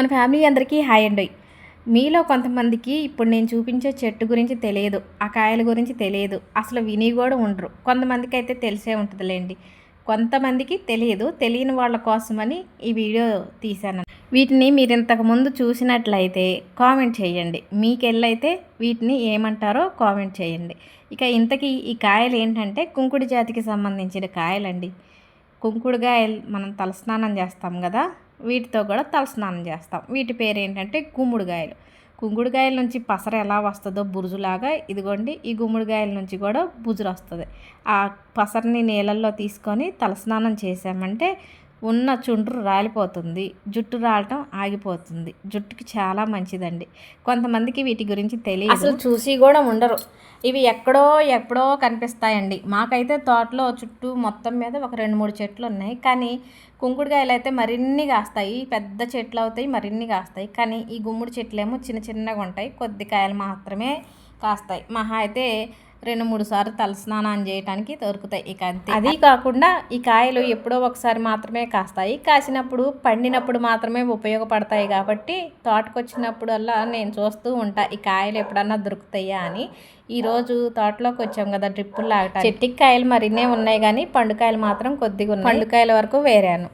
మన ఫ్యామిలీ అందరికీ హాయ్ అండి. మీలో కొంతమందికి ఇప్పుడు నేను చూపించే చెట్టు గురించి తెలియదు, ఆ కాయల గురించి తెలియదు, అసలు విని కూడా ఉండరు. కొంతమందికి అయితే తెలిసే ఉంటుందిలేండి, కొంతమందికి తెలియదు. తెలియని వాళ్ళ కోసమని ఈ వీడియో తీశాను. వీటిని మీరు ఇంతకుముందు చూసినట్లయితే కామెంట్ చేయండి, మీకెళ్ళైతే వీటిని ఏమంటారో కామెంట్ చేయండి. ఇక ఇంతకీ ఈ కాయలు ఏంటంటే కుంకుడి జాతికి సంబంధించిన కాయలండి. కుంకుడుకాయలు మనం తలస్నానం చేస్తాం కదా, వీటితో కూడా తలస్నానం చేస్తాం. వీటి పేరు ఏంటంటే గుమ్మడికాయలు. కుంకుడుకాయల నుంచి పసర ఎలా వస్తుందో బురుజులాగా, ఇదిగోండి ఈ గుమ్మడికాయల నుంచి కూడా బుజురు వస్తుంది. ఆ పసరని నీళ్ళల్లో తీసుకొని తలస్నానం చేసామంటే ఉన్న చుండ్రు రాలిపోతుంది, జుట్టు రాలటం ఆగిపోతుంది. జుట్టుకి చాలా మంచిదండి. కొంతమందికి వీటి గురించి తెలియదు, అసలు చూసి కూడా ఉండరు. ఇవి ఎప్పుడో కనిపిస్తాయండి. మాకైతే తోటలో చుట్టూ మొత్తం మీద ఒక 2-3 చెట్లు ఉన్నాయి. కానీ కుంకుడుకాయలు అయితే మరిన్ని కాస్తాయి, పెద్ద చెట్లు అవుతాయి, మరిన్ని కాస్తాయి. కానీ ఈ గుమ్మడి చెట్లు ఏమో చిన్నగా ఉంటాయి, కొద్ది కాయలు మాత్రమే కాస్తాయి. మహా అయితే 2-3 సార్లు తలస్నానం చేయడానికి దొరుకుతాయి. ఇక అంతే. అది కాకుండా ఈ కాయలు ఎప్పుడో ఒకసారి మాత్రమే కాస్తాయి. కాసినప్పుడు పండినప్పుడు మాత్రమే ఉపయోగపడతాయి. కాబట్టి తోటకొచ్చినప్పుడల్లా నేను చూస్తూ ఉంటా, ఈ కాయలు ఎప్పుడన్నా దొరుకుతాయా అని. ఈరోజు తోటలోకి వచ్చాం కదా డ్రిప్పులు లాగటానికి. చెట్టుకి కాయలు మరిన్నే ఉన్నాయి, కానీ పండుకాయలు మాత్రం కొద్దిగా ఉన్నాయి. పండుకాయల వరకు వేరాను.